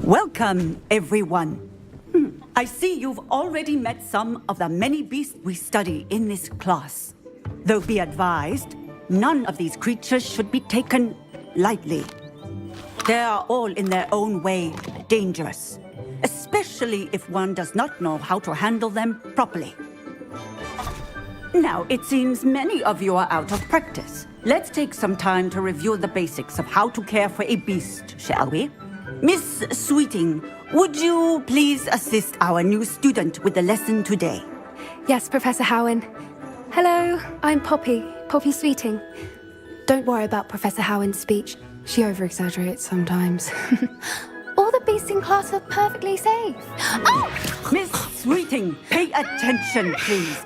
Welcome, everyone. I see you've already met some of the many beasts we study in this class. Though be advised, none of these creatures should be taken lightly. They are all in their own way dangerous, especially if one does not know how to handle them properly. Now, it seems many of you are out of practice. Let's take some time to review the basics of how to care for a beast, shall we? Miss Sweeting, would you please assist our new student with the lesson today? Yes, Professor Howen. Hello, I'm Poppy Sweeting. Don't worry about Professor Howen's speech. She over-exaggerates sometimes. All the beasts in class are perfectly safe. Oh! Miss Sweeting, pay attention, please.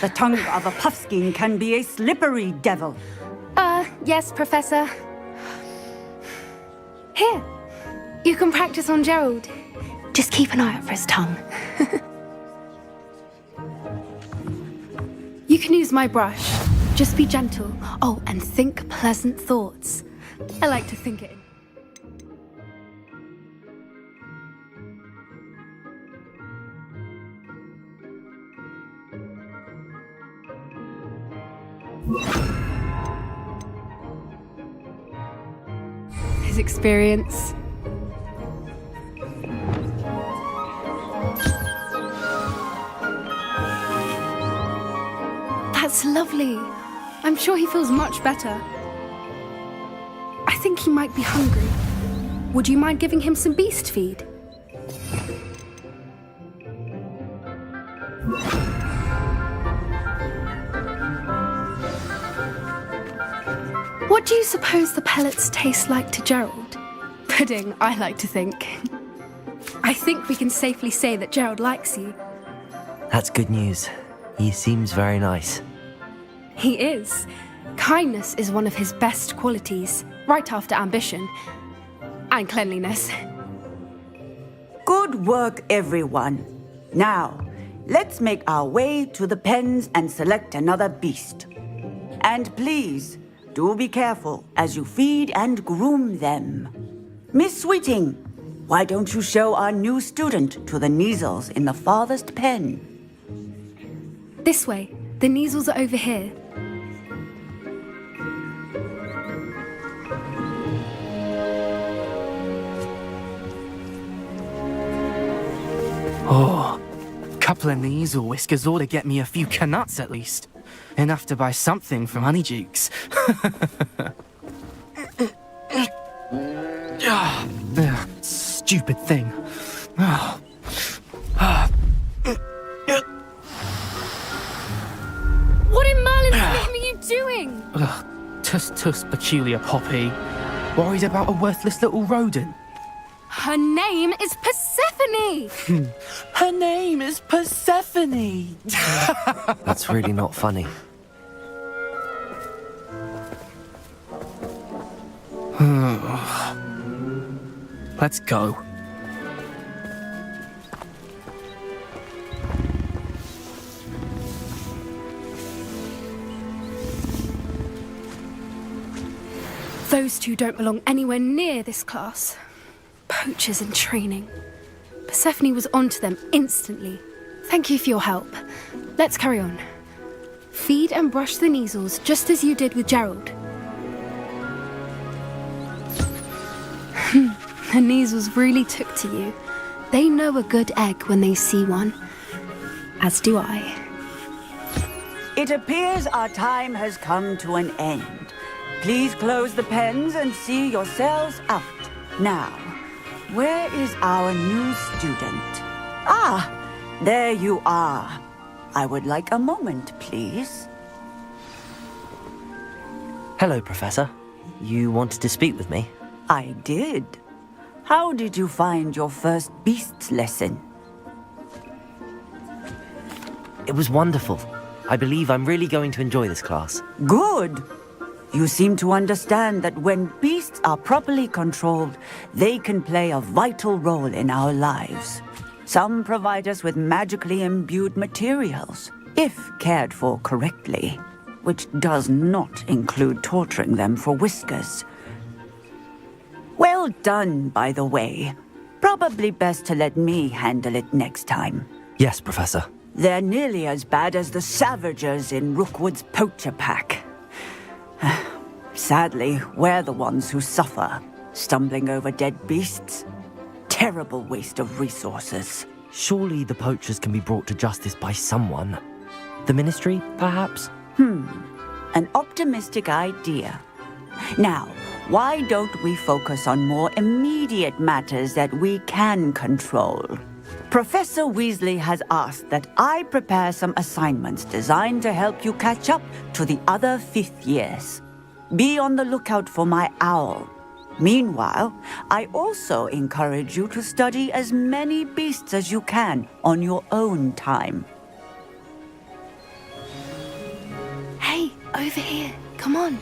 The tongue of a puffskein can be a slippery devil. Yes, Professor. Here, you can practice on Gerald. Just keep an eye out for his tongue. You can use my brush. Just be gentle. Oh, and think pleasant thoughts. I like to think it in. His experience. That's lovely. I'm sure he feels much better. I think he might be hungry. Would you mind giving him some beast feed? What do you suppose the pellets taste like to Gerald? Pudding, I like to think. I think we can safely say that Gerald likes you. That's good news. He seems very nice. He is. Kindness is one of his best qualities, right after ambition. And cleanliness. Good work, everyone. Now, let's make our way to the pens and select another beast. And please, do be careful as you feed and groom them. Miss Sweeting, why don't you show our new student to the Neasels in the farthest pen? This way. The Neasels are over here. Oh, a couple of Neasel whiskers ought to get me a few canuts at least. Enough to buy something from Honeydukes. Stupid thing. What in Merlin's name are you doing? Tuss, peculiar Poppy. Worried about a worthless little rodent. Her name is Persephone! Her name is Persephone! That's really not funny. Let's go. Those two don't belong anywhere near this class. Poachers in training. Persephone was onto them instantly. Thank you for your help. Let's carry on. Feed and brush the Neasels just as you did with Gerald. The Neasels really took to you. They know a good egg when they see one. As do I. It appears our time has come to an end. Please close the pens and see yourselves out. Now, where is our new student? Ah, there you are. I would like a moment, please. Hello, Professor. You wanted to speak with me? I did. How did you find your first beasts lesson? It was wonderful. I believe I'm really going to enjoy this class. Good. You seem to understand that when beasts are properly controlled, they can play a vital role in our lives. Some provide us with magically imbued materials, if cared for correctly, which does not include torturing them for whiskers. Well done, by the way. probably best to let me handle it next time. Yes, Professor. They're nearly as bad as the Savagers in Rookwood's poacher pack. Sadly, we're the ones who suffer, stumbling over dead beasts. Terrible waste of resources. Surely the poachers can be brought to justice by someone. The Ministry, perhaps? An optimistic idea. Now, why don't we focus on more immediate matters that we can control? Professor Weasley has asked that I prepare some assignments designed to help you catch up to the other fifth years. Be on the lookout for my owl. Meanwhile, I also encourage you to study as many beasts as you can on your own time. Hey, over here. Come on.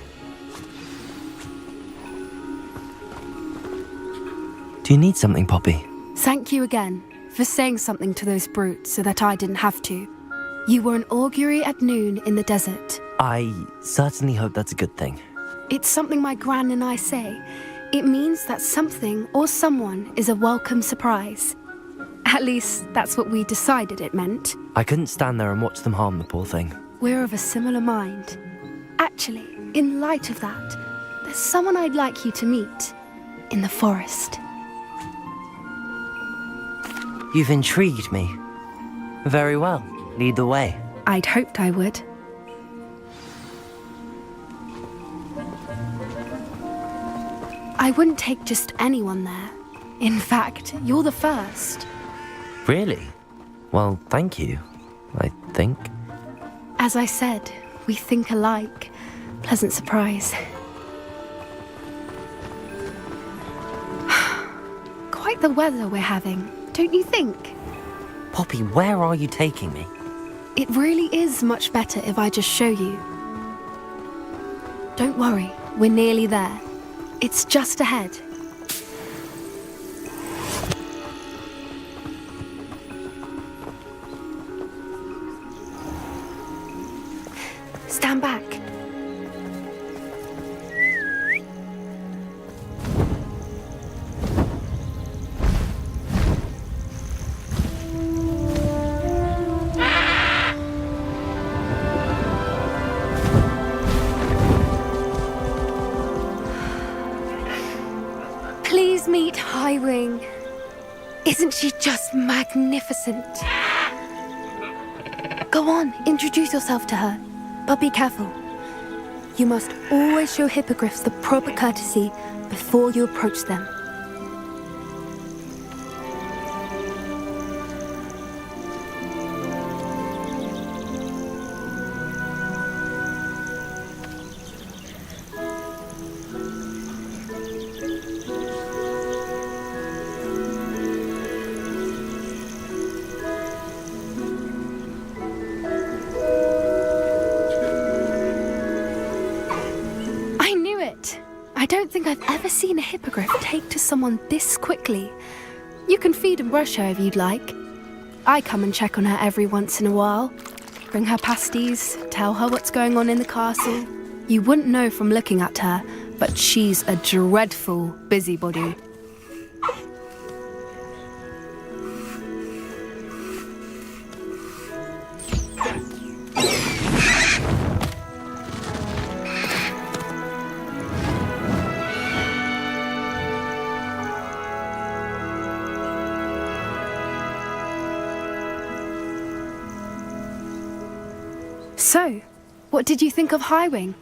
Do you need something, Poppy? Thank you again for saying something to those brutes so that I didn't have to. You were an augury at noon in the desert. I certainly hope that's a good thing. It's something my gran and I say. It means that something or someone is a welcome surprise. At least, that's what we decided it meant. I couldn't stand there and watch them harm the poor thing. We're of a similar mind. Actually, in light of that, there's someone I'd like you to meet. In the forest. You've intrigued me. Very well. Lead the way. I'd hoped I would. I wouldn't take just anyone there. In fact, you're the first. Really? Well, thank you, I think. As I said, we think alike. Pleasant surprise. Quite the weather we're having, don't you think? Poppy, where are you taking me? It really is much better if I just show you. Don't worry, we're nearly there. It's just ahead. Stand back. Please meet Highwing. Isn't she just magnificent? Go on, introduce yourself to her. But be careful. You must always show hippogriffs the proper courtesy before you approach them. I don't think I've ever seen a hippogriff take to someone this quickly. You can feed and brush her if you'd like. I come and check on her every once in a while. Bring her pasties, tell her what's going on in the castle. You wouldn't know from looking at her, but she's a dreadful busybody. So, what did you think of Highwing?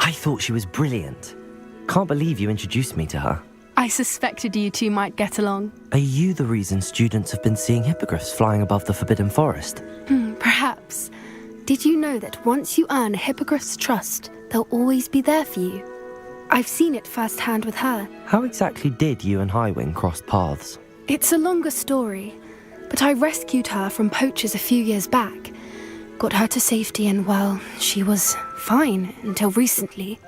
I thought she was brilliant. Can't believe you introduced me to her. I suspected you two might get along. Are you the reason students have been seeing hippogriffs flying above the Forbidden Forest? Perhaps. Did you know that once you earn a hippogriff's trust, they'll always be there for you? I've seen it firsthand with her. How exactly did you and Highwing cross paths? It's a longer story, but I rescued her from poachers a few years back. Got her to safety and, well, she was fine until recently.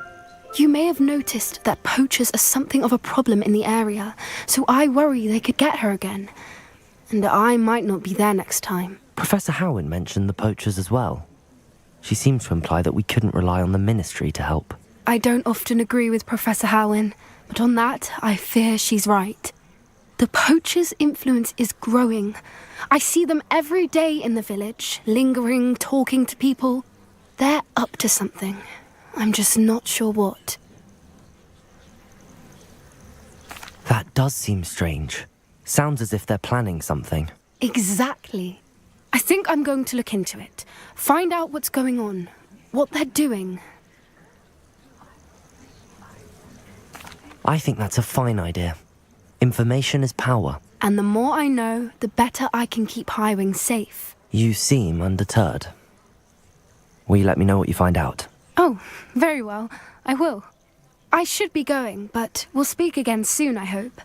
You may have noticed that poachers are something of a problem in the area, so I worry they could get her again. And I might not be there next time. Professor Howin mentioned the poachers as well. She seems to imply that we couldn't rely on the Ministry to help. I don't often agree with Professor Howin, But on that, I fear she's right. The poachers' influence is growing. I see them every day in the village, lingering, talking to people. They're up to something. I'm just not sure what. That does seem strange. Sounds as if they're planning something. Exactly. I think I'm going to look into it. Find out what's going on. What they're doing. I think that's a fine idea. Information is power. And the more I know, the better I can keep Highwing safe. You seem undeterred. Will you let me know what you find out? Oh, very well. I will. I should be going, but we'll speak again soon, I hope.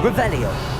Revelio!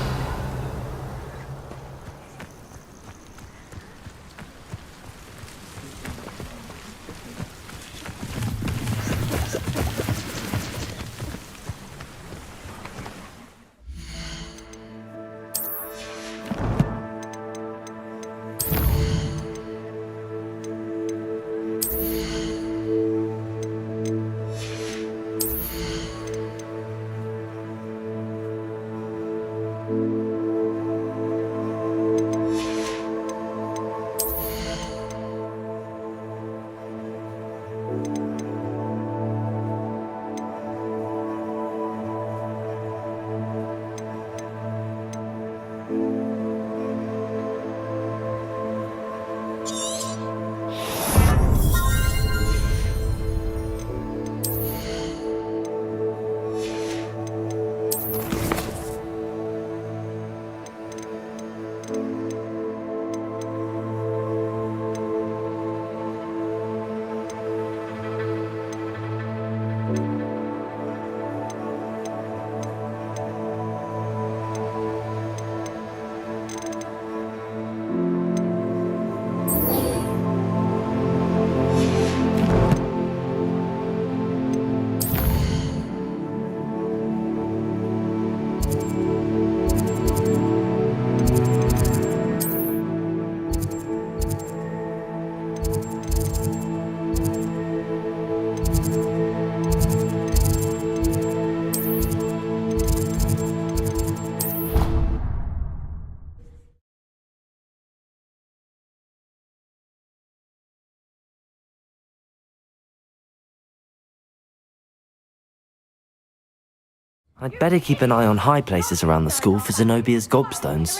I'd better keep an eye on high places around the school for Zenobia's gobstones.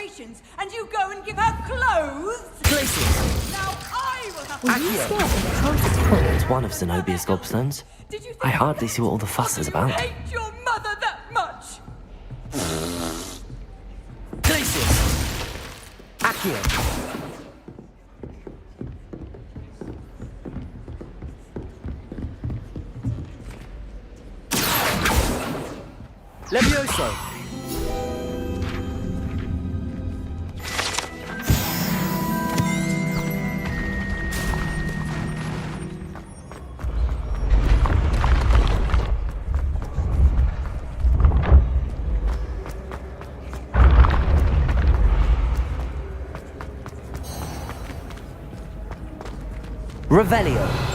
And you go and give her clothes? Places! Now I will have It's one of Zenobia's gobstones. Did you think I hardly see what all the fuss is about. hate your mother that much? Places! Accio! Levioso! Revelio!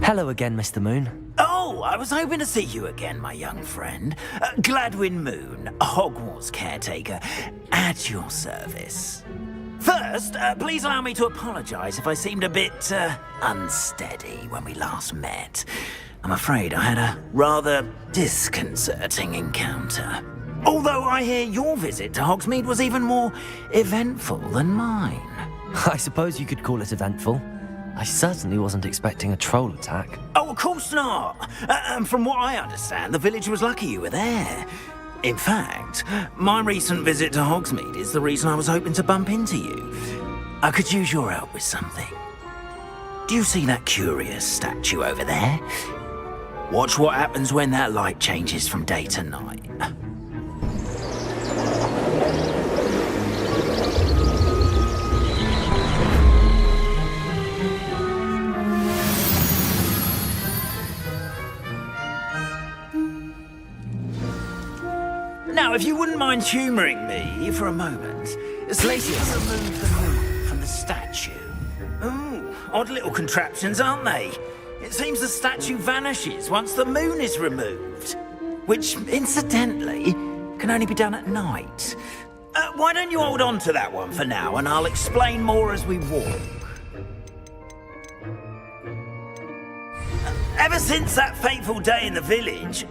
Hello again, Mr. Moon. Oh, I was hoping to see you again, my young friend. Gladwin Moon, Hogwarts caretaker, at your service. First, please allow me to apologize if I seemed a bit, unsteady when we last met. I'm afraid I had a rather disconcerting encounter. Although I hear your visit to Hogsmeade was even more eventful than mine. I suppose you could call it eventful. I certainly wasn't expecting a troll attack. Oh, of course not. And from what I understand, the village was lucky you were there. In fact, my recent visit to Hogsmeade is the reason I was hoping to bump into you. I could use your help with something. Do you see that curious statue over there? Watch what happens when that light changes from day to night. Now, if you wouldn't mind humouring me for a moment, Slaty has removed the moon from the statue. Ooh, odd little contraptions, aren't they? It seems the statue vanishes once the moon is removed, which, incidentally, can only be done at night. Why don't you hold on to that one for now, and I'll explain more as we walk. Ever since that fateful day in the village,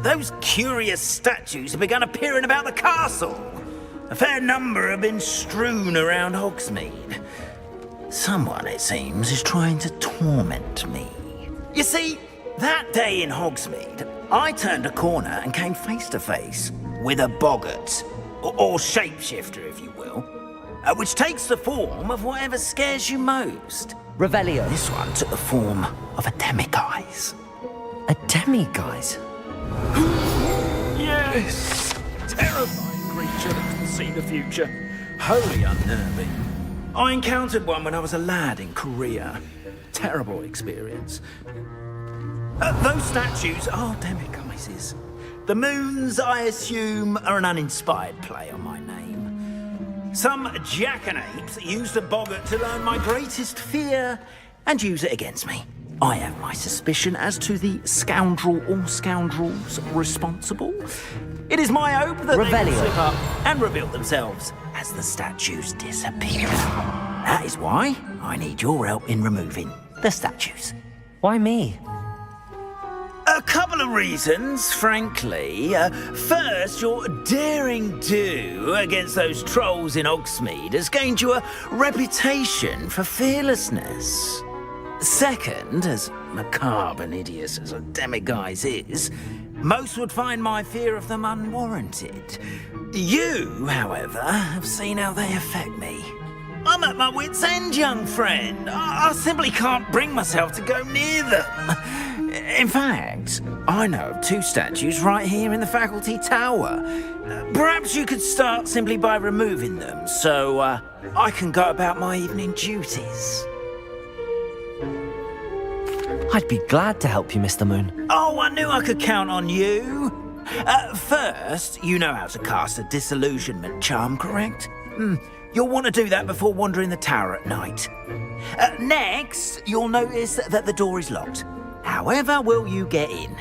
those curious statues have begun appearing about the castle. A fair number have been strewn around Hogsmeade. Someone, it seems, is trying to torment me. You see, that day in Hogsmeade, I turned a corner and came face to face with a boggart, or shapeshifter, if you will, which takes the form of whatever scares you most. Revelio. This one took the form of a demiguise. A demiguise? Yes! Terrifying creature that can see the future. Wholly unnerving. I encountered one when I was a lad in Korea. Terrible experience. Those statues are demiguises. The moons, I assume, are an uninspired play on my name. Some jackanapes used a boggart to learn my greatest fear and use it against me. I have my suspicion as to the scoundrel or scoundrels responsible. It is my hope that they will slip up and reveal themselves as the statues disappear. That is why I need your help in removing the statues. Why me? A couple of reasons, frankly. First, your daring do against those trolls in Hogsmeade has gained you a reputation for fearlessness. Second, as macabre and hideous as a demiguise is, most would find my fear of them unwarranted. You, however, have seen how they affect me. I'm at my wit's end, young friend. I simply can't bring myself to go near them. In fact, I know of two statues right here in the faculty tower. Perhaps you could start simply by removing them, so I can go about my evening duties. I'd be glad to help you, Mr. Moon. Oh, I knew I could count on you. First, you know how to cast a disillusionment charm, correct? You'll want to do that before wandering the tower at night. Next, you'll notice that the door is locked. However will you get in?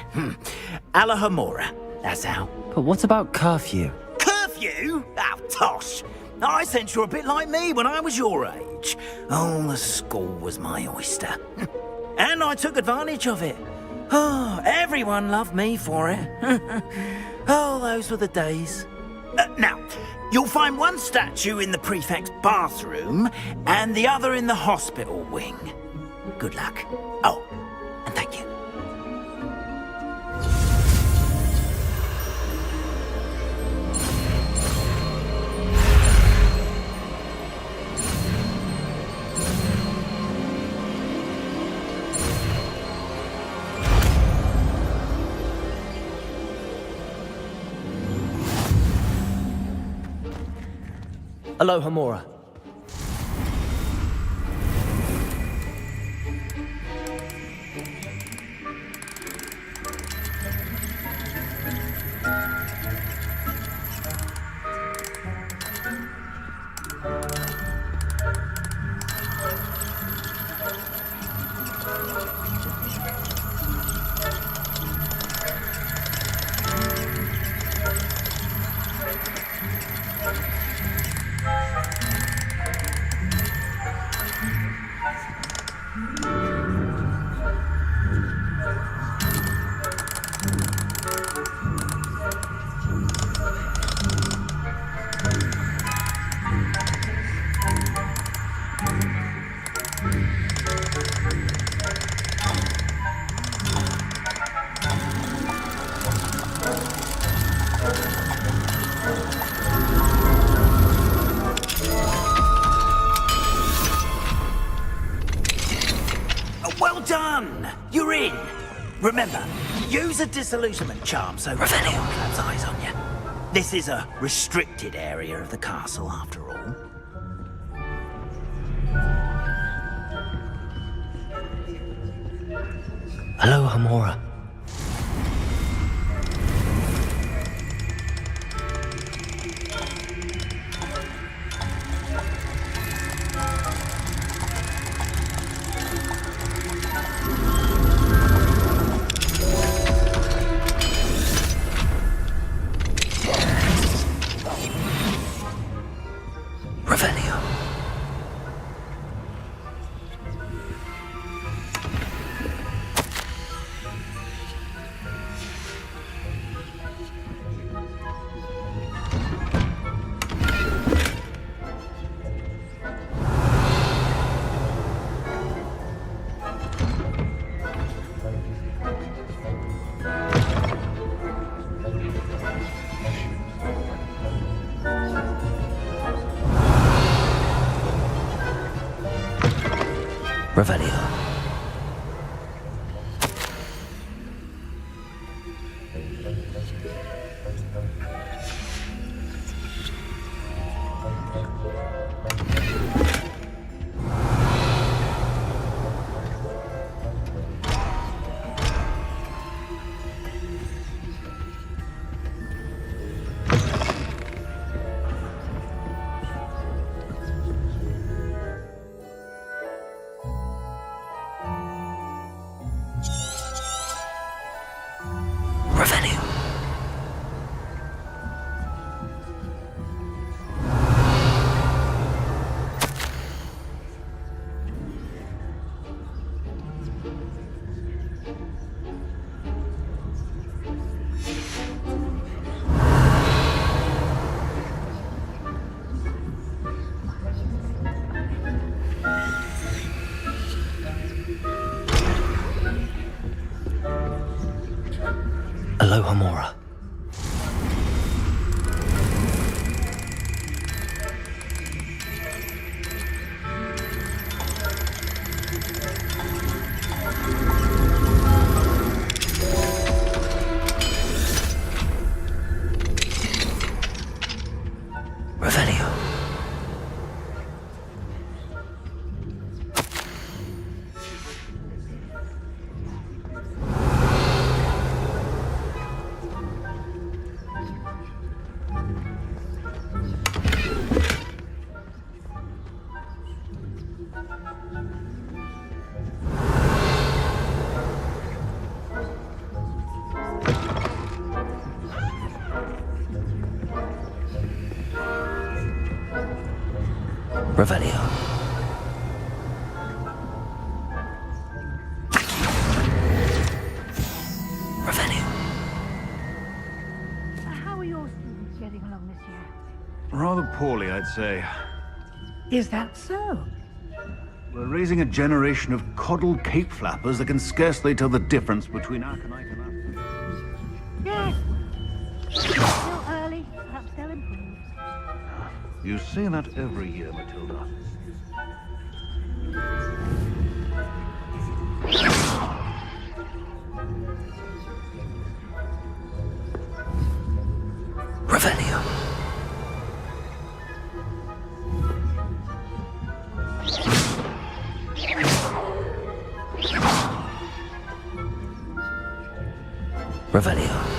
Alahomora, that's how. But what about curfew? Curfew? Oh, tosh. I sense you're a bit like me when I was your age. Oh, the school was my oyster. And I took advantage of it. Oh, everyone loved me for it. Oh, those were the days. Now, you'll find one statue in the prefect's bathroom and the other in the hospital wing. Good luck. Oh, and thank you. Aloha, Mora. in! Remember, use a disillusionment charm so no one claps eyes on you. This is a restricted area of the castle, after all. Hello, Hamora. Revelio. Revelio. Revelio. Aloha Mora. Revelio. Revelio. Revelio. How are your students getting along this year? Rather poorly, I'd say. Is that so? We're raising a generation of coddled cape flappers that can scarcely tell the difference between aconite and Yes. Still early. Perhaps they'll improve. You say that every year, Matilda. Revelio. Revelio.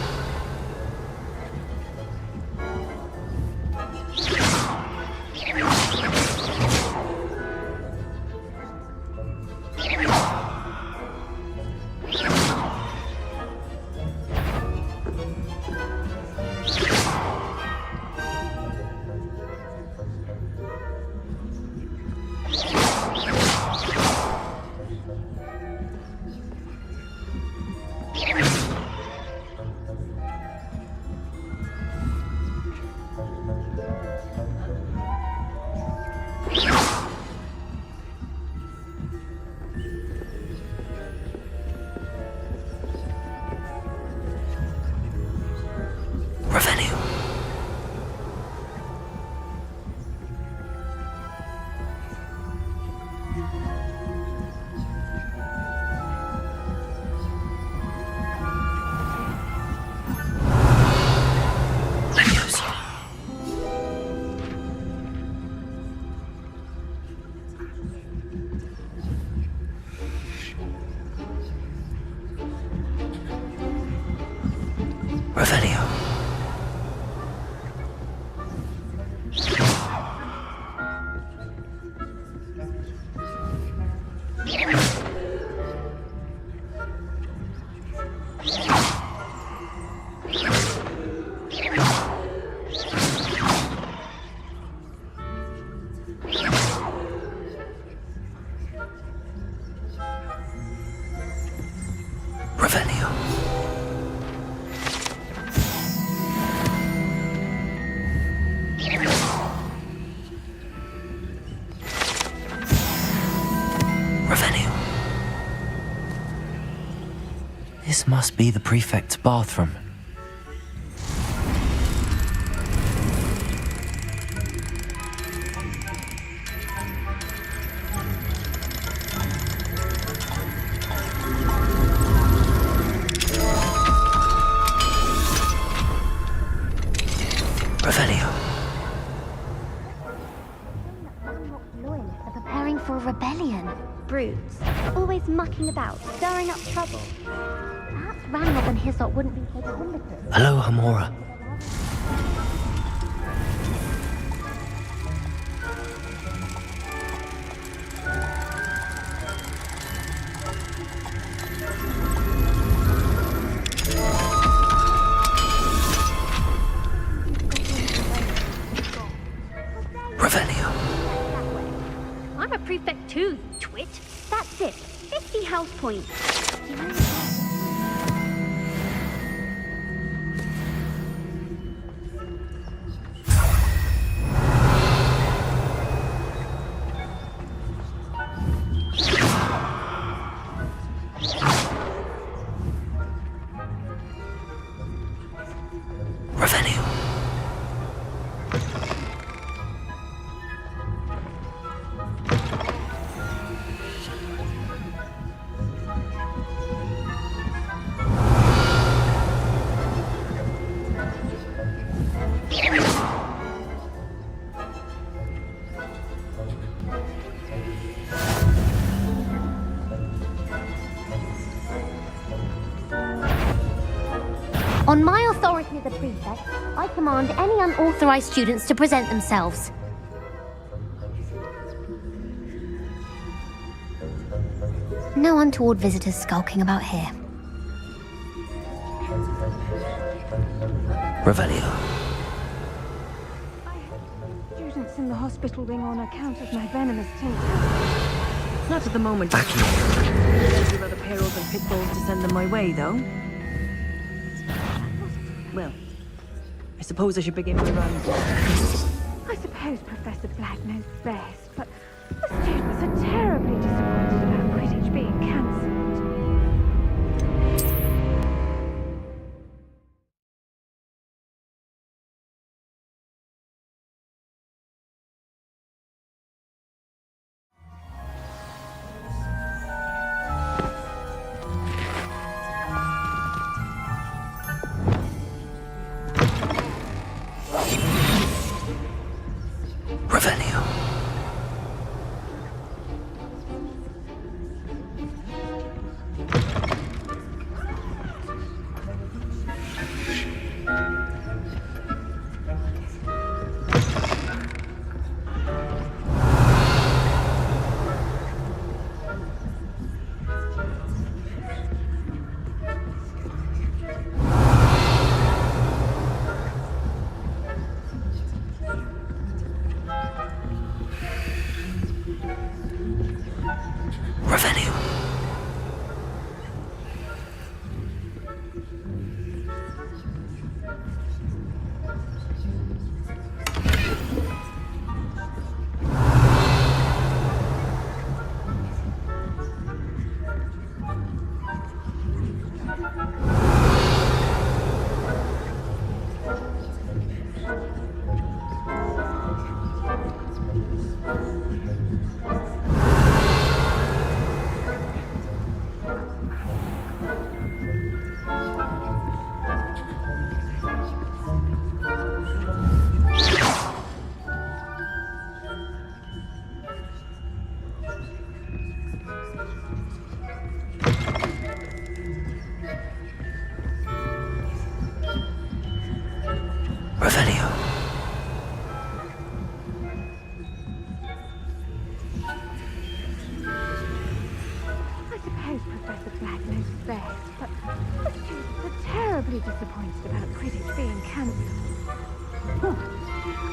Revelio. Revelio. Revelio. This must be the prefect's bathroom. Revelio. Loyalists are preparing for a rebellion. Brutes, always mucking about, stirring up trouble. Perhaps Ranrock and Hyssop wouldn't be so combative. Hello, Hamora. Revelio. I'm a prefect too, twit. That's it. 50 house points. Revelio. On my authority as a prefect, I command any unauthorized students to present themselves. No untoward visitors skulking about here. Revelio. Students in the hospital wing on account of my venomous taint. Not at the moment. Back here. There's your other perils and pitfalls to send them my way, though. Well, I suppose I should begin my run. I suppose Professor Black knows best, but the students are terribly disappointed about Quidditch being cancelled. Revelio.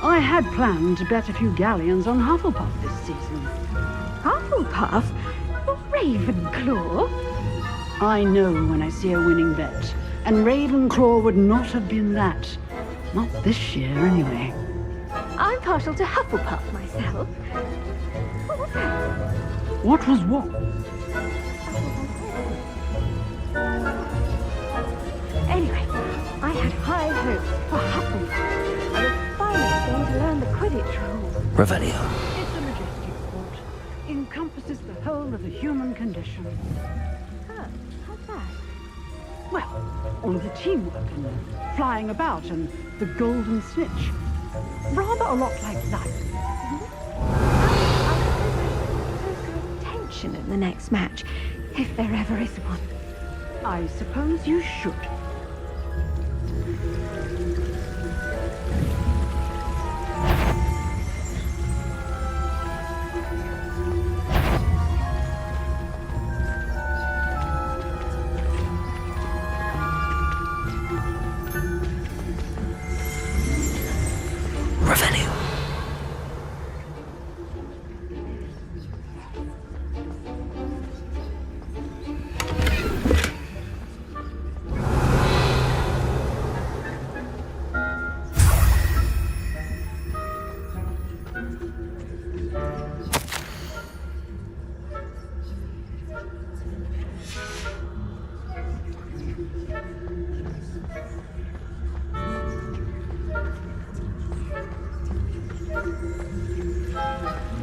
I had planned to bet a few galleons on Hufflepuff this season. Hufflepuff? Ravenclaw? I know when I see a winning bet, and Ravenclaw would not have been that. Not this year, anyway. I'm partial to Hufflepuff myself. What was that? What was what? Anyway, I had high hopes for Hufflepuff. I was finally going to learn the Quidditch rules. Revelio. It's a majestic sport. Encompasses the whole of the human condition. Oh, how's that? Well, all of the teamwork and the flying about and the golden snitch. Rather a lot like life. Tension in the next match, if there ever is one. I suppose you should. Revelio.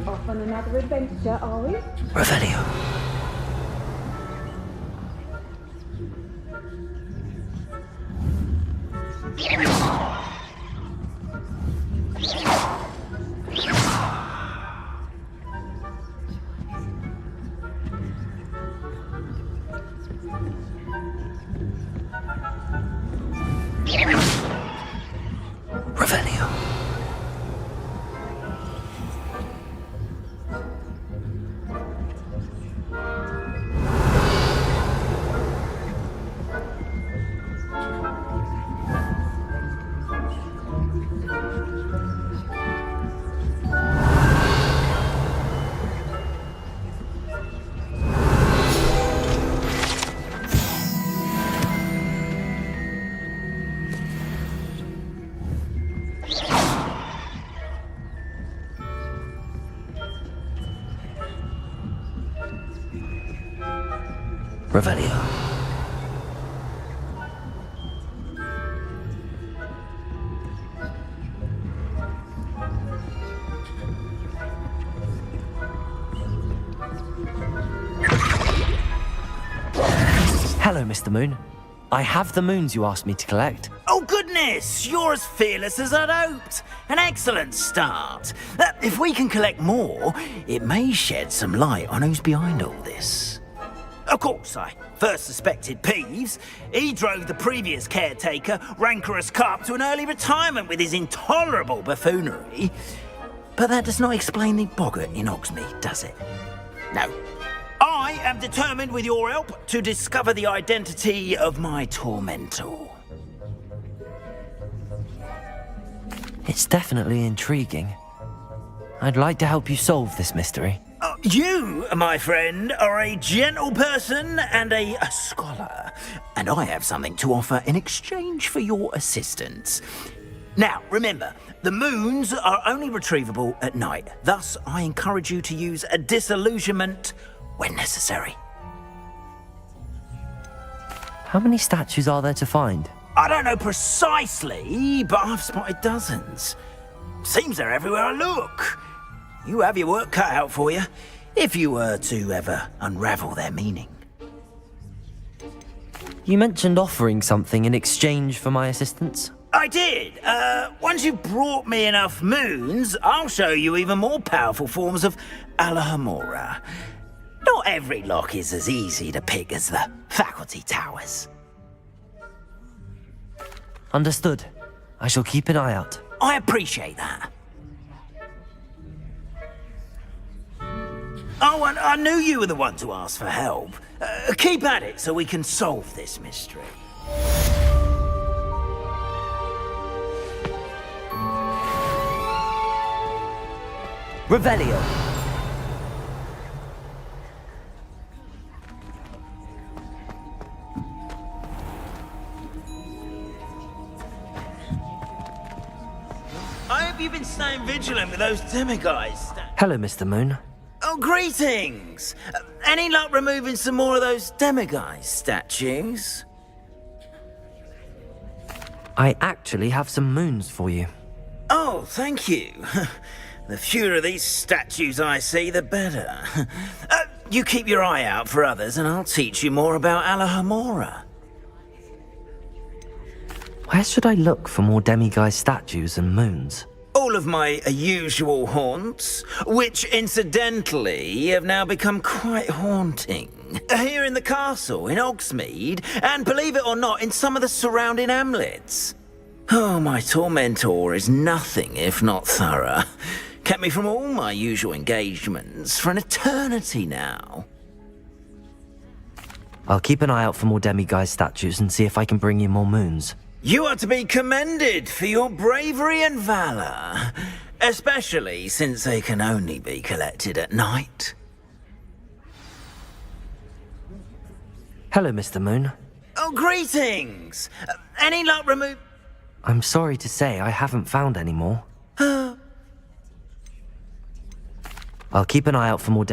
Off on another adventure, are we? Revelio. Revelio. Revelio. Hello, Mr. Moon. I have the moons you asked me to collect. Oh, goodness! You're as fearless as I'd hoped. An excellent start. If we can collect more, it may shed some light on who's behind all this. Of course, I first suspected Peeves. He drove the previous caretaker, Rancorous Carp, to an early retirement with his intolerable buffoonery. But that does not explain the boggart in Hogsmeade, does it? No. I am determined, with your help, to discover the identity of my tormentor. It's definitely intriguing. I'd like to help you solve this mystery. You, my friend, are a gentle person and a scholar, and I have something to offer in exchange for your assistance. Now, remember, the moons are only retrievable at night. Thus, I encourage you to use a disillusionment when necessary. How many statues are there to find? I don't know precisely, but I've spotted dozens. Seems they're everywhere I look. You have your work cut out for you, if you were to ever unravel their meaning. You mentioned offering something in exchange for my assistance. I did. Once you've brought me enough moons, I'll show you even more powerful forms of Alohomora. Not every lock is as easy to pick as the faculty towers. Understood. I shall keep an eye out. I appreciate that. Oh, and I knew you were the one to ask for help. Keep at it so we can solve this mystery. Revelio. I hope you've been staying vigilant with those demigods. Hello, Mr. Moon. Oh, greetings! Any luck removing some more of those demiguise statues? I actually have some moons for you. Oh, thank you. The fewer of these statues I see, the better. You keep your eye out for others, and I'll teach you more about Alahamora. Where should I look for more demiguise statues and moons? All of my usual haunts, which incidentally have now become quite haunting. Here in the castle, in Hogsmeade, and believe it or not, in some of the surrounding hamlets. Oh, my tormentor is nothing if not thorough. Kept me from all my usual engagements for an eternity now. I'll keep an eye out for more demiguise statues and see if I can bring you more moons. You are to be commended for your bravery and valor, especially since they can only be collected at night. Hello, Mr. Moon. Oh, greetings! Any luck remove... I'm sorry to say I haven't found any more. I'll keep an eye out for more